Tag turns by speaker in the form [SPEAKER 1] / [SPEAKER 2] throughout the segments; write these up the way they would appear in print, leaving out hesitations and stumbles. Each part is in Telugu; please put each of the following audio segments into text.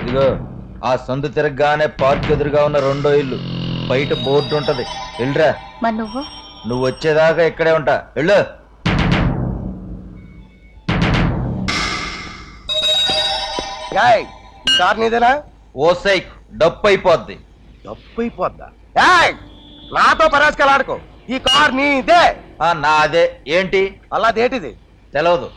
[SPEAKER 1] ఇదిగో ఆ సందు తిరగగానే పార్క్ ఎదురుగా ఉన్న రెండో ఇల్లు, బయట బోర్డు ఉంటది, వెళ్ళరా.
[SPEAKER 2] మరి
[SPEAKER 1] నువ్వు వచ్చేదాకా ఇక్కడే ఉంటా, వెళ్ళు.
[SPEAKER 3] కార్ నీదేనా?
[SPEAKER 1] ఓసై డప్పు అయిపోద్ది.
[SPEAKER 3] డప్పు అయిపోద్దా? నాతో పరాజకాలు ఆడుకో. ఈ కార్ నీదే.
[SPEAKER 1] నా అదే. ఏంటి
[SPEAKER 3] అలాదేటిది?
[SPEAKER 1] తెలవదు.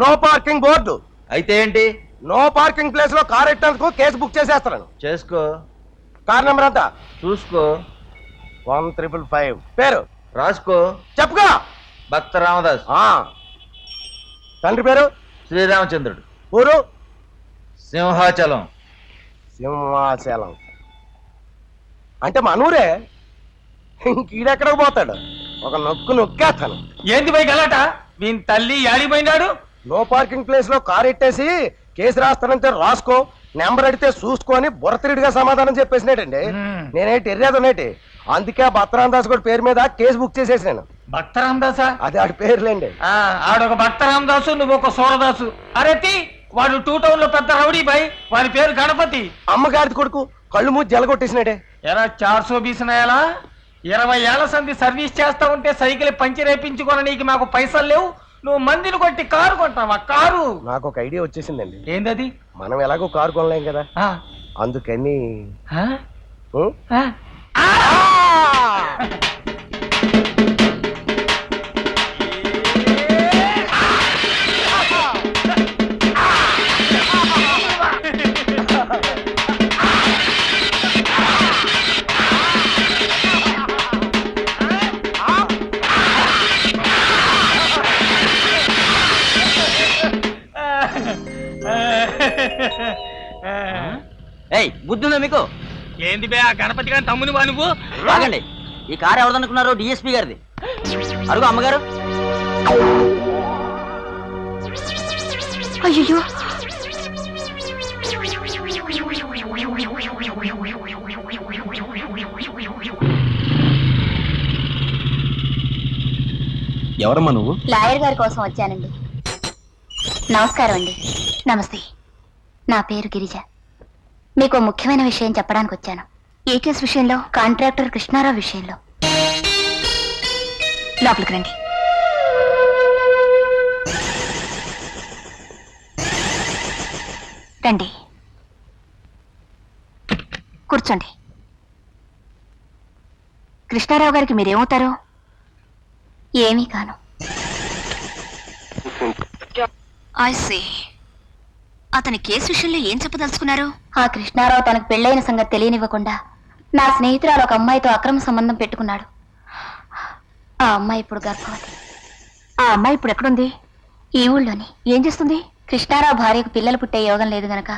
[SPEAKER 3] No parking board.
[SPEAKER 1] అయితే ఏంటి?
[SPEAKER 3] నో పార్కింగ్ ప్లేస్ లో కార్ ఎట్టేందుకు కేసు బుక్ చేసేస్తాను.
[SPEAKER 1] చేసుకో.
[SPEAKER 3] కార్ నెంబర్ ఎంత?
[SPEAKER 1] చూసుకో.
[SPEAKER 3] 1555. పేరు
[SPEAKER 1] రాసుకో.
[SPEAKER 3] చెప్పుకో.
[SPEAKER 1] భక్త రామదాస్.
[SPEAKER 3] తండ్రి పేరు?
[SPEAKER 1] శ్రీరామచంద్రుడు.
[SPEAKER 3] ఊరు?
[SPEAKER 1] సింహాచలం.
[SPEAKER 3] సింహాచలం అంటే మనూరే. ఇంకీడెక్కడికి పోతాడు? ఒక నొక్కు నొక్కేస్తాను.
[SPEAKER 4] ఏంది పోయి గలాట? వీని తల్లి యాడిపోయినాడు?
[SPEAKER 3] నో పార్కింగ్ ప్లేస్ లో కార్ ఎట్టేసి కేసు రాస్తానంటే రాసుకో, నెంబర్ అడిగితే చూసుకొని బుర్రతిరిడిగా సమాధానం చెప్పేసినాడండి. నేనేంటి ఎర్రేదనేటి, అందుకే భక్తరామదాస్ కూడా పేరు మీద కేసు బుక్ చేసేసినాను.
[SPEAKER 4] భక్త రామదాసా?
[SPEAKER 3] అది ఆడి పేర్లేండి.
[SPEAKER 4] ఆడొక భక్త రామదాసు, నువ్వు ఒక సూరదాసు. అరేతి వాడు 2 టౌన్ లో పెద్ద రౌడీ బాయ్, వాడి పేరు గణపతి.
[SPEAKER 3] అమ్మగారి కొడుకు కళ్ళు మూసి జలగొట్టేసినాడే.
[SPEAKER 4] ఎరా 420 నయాలా? 20 ఏళ్ల సంది సర్వీస్ చేస్తా ఉంటే సైకిల్ పంచర్ వేయించుకొని నీకు మాకు పైసలు లేవు, నువ్వు మందిని కొట్టి కారు కొంటావా? కారు.
[SPEAKER 3] నాకు ఒక ఐడియా వచ్చేసిందండి.
[SPEAKER 4] ఏందది?
[SPEAKER 3] మనం ఎలాగో కారు కొనలేం కదా, అందుకని
[SPEAKER 5] బుద్ధుందా మీకు?
[SPEAKER 4] ఏంది బే ఆ గణపతి గారి తమ్ముని వా నువ్వు?
[SPEAKER 5] ఆగండి, ఈ కారు ఎవరిదనుకున్నారు? డిఎస్పీ గారిది. అరుగు అమ్మగారు.
[SPEAKER 2] అయ్యో,
[SPEAKER 3] ఎవరమ్మా నువ్వు?
[SPEAKER 2] లాయర్ గారి కోసం వచ్చానండి. నమస్కారం అండి. నమస్తే, నా పేరు గిరిజ. మీకు ముఖ్యమైన విషయం చెప్పడానికి వచ్చాను. ఏ కేసు విషయంలో? కాంట్రాక్టర్ కృష్ణారావు విషయంలో. లోపలికి రండి. రండి, కూర్చోండి. కృష్ణారావు గారికి మీరేమవుతారు? ఏమీ కాను. అతని కేసు విషయంలో ఏం చెప్పదలుచుకున్నారు? ఆ కృష్ణారావు తనకు పెళ్లైన సంగతి తెలియనివ్వకుండా నా స్నేహితురాలు ఒక అమ్మాయితో అక్రమ సంబంధం పెట్టుకున్నాడు. ఆ అమ్మాయి ఇప్పుడు గర్భవతి. ఆ అమ్మాయి ఇప్పుడు ఎక్కడుంది? ఈ ఊళ్ళోని. ఏం చేస్తుంది? కృష్ణారావు భార్యకు పిల్లలు పుట్టే యోగం లేదు గనక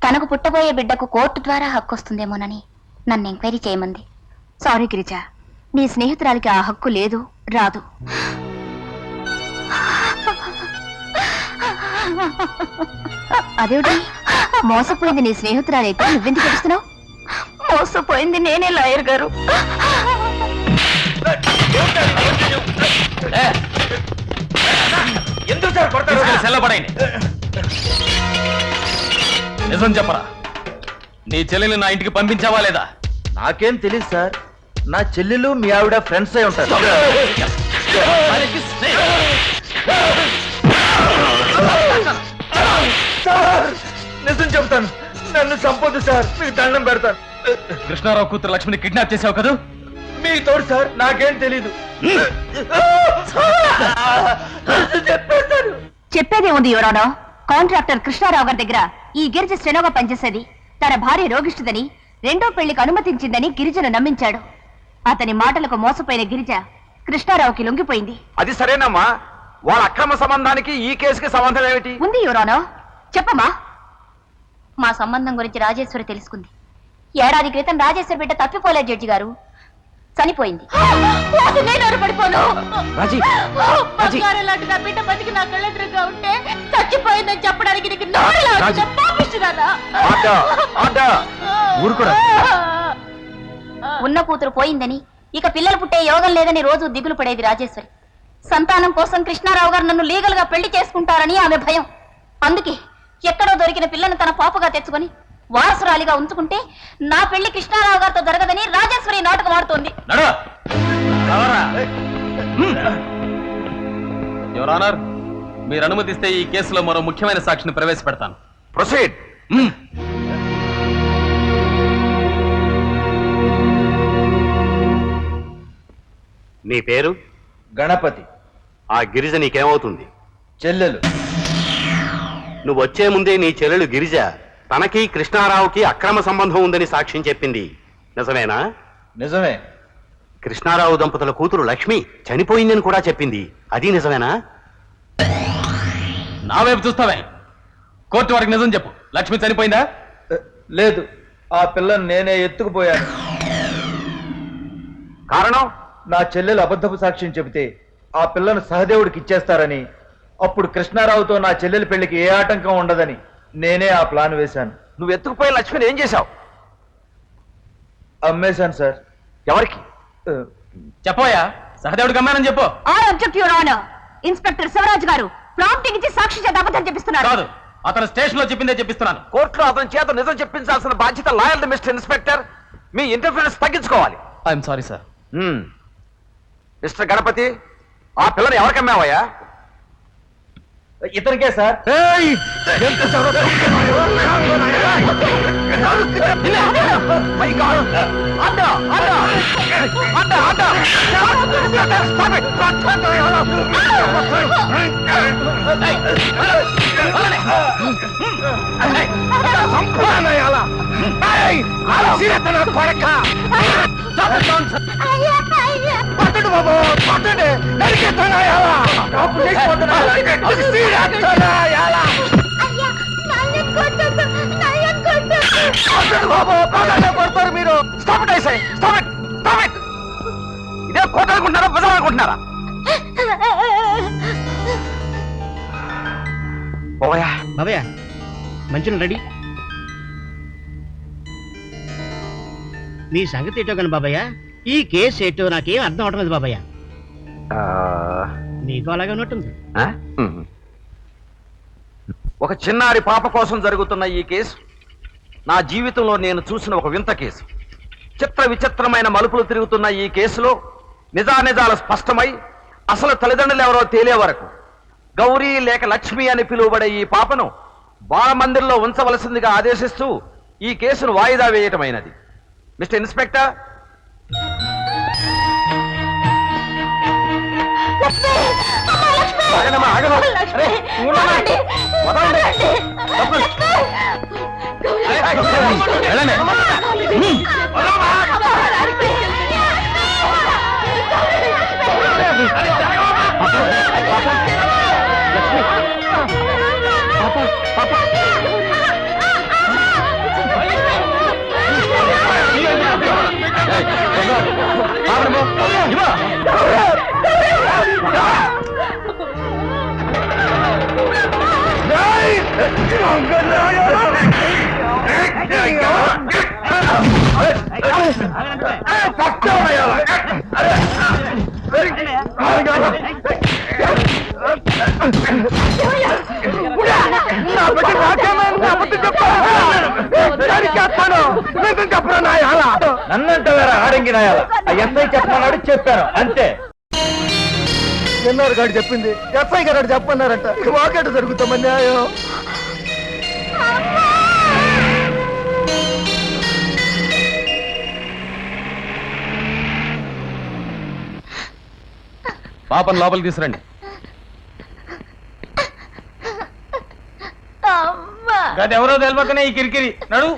[SPEAKER 2] తనకు పుట్టబోయే బిడ్డకు కోర్టు ద్వారా హక్కు వస్తుందేమోనని నన్ను ఎంక్వైరీ చేయమంది. సారీ గిరిజ, నీ స్నేహితురాలికి ఆ హక్కు లేదు, రాదు. అదేమిటి? మోసపోయింది నీ స్నేహితురాలైతే నువ్వెందుకు తెలుస్తున్నావు? మోసపోయింది నేనే లాయర్ గారు.
[SPEAKER 4] ఎందుకు సార్ కొడతారు? సెల్లబడైంది. నిజం చెప్పరా, నీ చెల్లెల్ని నా ఇంటికి పంపించావా లేదా?
[SPEAKER 1] నాకేం తెలియదు సార్. నా చెల్లెలు మీ ఆవిడ ఫ్రెండ్స్ అయి ఉంటారు. నిజం చెప్తాను, నన్ను చంపొద్దు సార్, మీకు దండం పెడతాను.
[SPEAKER 4] కృష్ణారావు కూతురు లక్ష్మిని కిడ్నాప్ చేసావు కదా?
[SPEAKER 1] మీ తోడు సార్, నాకేం తెలీదు.
[SPEAKER 2] చెప్పేదే ఉంది యువరానో. కాంట్రాక్టర్ కృష్ణారావు గారి దగ్గర ఈ గిరిజ స్టెనోగా పనిచేసేది. తన భార్య రోగిష్టిదని, రెండో పెళ్లికి అనుమతించిందని గిరిజను నమ్మించాడు. అతని మాటలకు మోసపోయిన గిరిజ కృష్ణారావుకి లొంగిపోయింది.
[SPEAKER 3] అది సరేనమ్మా, వాళ్ళ అక్రమ సంబంధానికి ఈ కేసుకి సంబంధం ఏమిటి?
[SPEAKER 2] ఉంది యువరానో. చెప్పమ్మా. మా సంబంధం గురించి రాజేశ్వరి తెలుసుకుంది. ఏడాది క్రితం రాజేశ్వరి బిడ్డ తప్పిపోలేదు జడ్జి గారు, చనిపోయింది. బిడ్డ బతికి నా కళ్ళెదురుగా ఉంటే చచ్చిపోయిందని చెప్పడానికి ఉన్న కూతురు పోయిందని, ఇక పిల్లలు పుట్టే యోగం లేదని రోజు దిగులు పడేది రాజేశ్వరి. సంతానం కోసం కృష్ణారావు గారు నన్ను లీగల్ గా పెళ్లి చేసుకుంటారని ఆమె భయం. అందుకే ఎక్కడో దొరికిన పిల్లను తన పాపగా తెచ్చుకొని వారసురాలిగా ఉంచుకుంటే నా పెళ్లి కృష్ణారావు గారితో జరగదని రాజేశ్వరి నాటకం ఆడుతోంది.
[SPEAKER 6] యువర్ ఆనర్, మీరు అనుమతిస్తే ఈ కేసులో మరో ముఖ్యమైన సాక్షిని ప్రవేశపెడతాను.
[SPEAKER 3] ప్రొసీడ్.
[SPEAKER 7] నీ పేరు?
[SPEAKER 1] గణపతి.
[SPEAKER 7] ఆ గిరిజ నీకేమవుతుంది?
[SPEAKER 1] చెల్లెలు.
[SPEAKER 7] నువ్వు వచ్చే ముందే నీ చెల్లెలు గిరిజ తనకి కృష్ణారావుకి అక్రమ సంబంధం ఉందని సాక్ష్యం చెప్పింది, నిజమేనా?
[SPEAKER 1] నిజమే.
[SPEAKER 7] కృష్ణారావు దంపతుల కూతురు లక్ష్మి చనిపోయిందని కూడా చెప్పింది, అది నిజమేనా?
[SPEAKER 6] నా వైపు చూస్తావే, కోర్టు వారికి నిజం చెప్పు. లక్ష్మి చనిపోయిందా?
[SPEAKER 1] లేదు, ఆ పిల్లని నేనే ఎత్తుకుపోయాను.
[SPEAKER 7] కారణం?
[SPEAKER 1] నా చెల్లెలు అబద్ధపు సాక్ష్యం చెబితే ఆ పిల్లను సహదేవుడికి ఇచ్చేస్తారని, అప్పుడు కృష్ణారావుతో నా చెల్లెలి పెళ్లికి ఏ ఆటంకం ఉండదని నేనే ఆ ప్లాన్ వేశాను.
[SPEAKER 3] నువ్వు ఎత్తుకుపోయిన లక్ష్మిని ఏం చేశావు?
[SPEAKER 1] అమ్మేశాను సార్.
[SPEAKER 3] ఎవరికి?
[SPEAKER 6] చెప్పోయా, సహదేవుడికి అమ్మానని చెప్పు.
[SPEAKER 2] ఇన్స్పెక్టర్ శివరాజ్ గారు ప్రాంప్టింగ్ ఇచ్చి సాక్షి చేత అబద్ధం చెప్పిస్తున్నారు.
[SPEAKER 6] కాదు, అతను స్టేషన్ లో చెప్పిందే చెప్పిస్తున్నాను.
[SPEAKER 3] కోర్టులో అతని చేత నిజం చెప్పించాల్సిన బాధ్యత లాయర్ది మిస్టర్ ఇన్స్పెక్టర్. మీ ఇంటర్ఫరెన్స్ తగ్గించుకోవాలి.
[SPEAKER 6] I am sorry sir.
[SPEAKER 3] Mister Ganapathi, ఆ పిల్లని ఎవరికమ్మావయ్యా?
[SPEAKER 1] ఇతనికే సార్.
[SPEAKER 3] కొడతారు మీరు. ఇదే కోట అనుకుంటున్నారా, బజార్ అనుకుంటున్నారా?
[SPEAKER 8] బాబయ్య మంచిగా రెడీ. నీ సంగతి ఏంటో కానీ బాబయ్య, ఈ కేసు ఏంటో నాకేం అర్థం అవటం లేదు బాబయ్య. నీకు అలాగే ఉన్నట్టుంది.
[SPEAKER 3] ఒక చిన్నారి పాప కోసం జరుగుతున్న ఈ కేసు నా జీవితంలో నేను చూసిన ఒక వింత కేసు. చిత్ర విచిత్రమైన మలుపులు తిరుగుతున్న ఈ కేసులో నిజానిజాలు స్పష్టమై అసలు తల్లిదండ్రులు ఎవరో తేలే వరకు గౌరీ లేక లక్ష్మి అని పిలువబడే ఈ పాపను బాలమందిర్లో ఉంచవలసిందిగా ఆదేశిస్తూ ఈ కేసును వాయిదా వేయటమైనది. మిస్టర్ ఇన్స్పెక్టర్,
[SPEAKER 1] నన్నంటారా ఆడంగి నాయాల? ఎస్ఐ చెప్పమన్నాడు, చెప్పాను అంతే.
[SPEAKER 3] ఎన్ఆర్ గారు చెప్పింది ఎస్ఐ గారు చెప్పన్నారంట. వాకెట్ జరుగుతాం న్యాయం.
[SPEAKER 6] పాపను లోపలికి తీసురండి.
[SPEAKER 4] గదెవరో తెలియకనే ఈ కిరికిరి. నడు.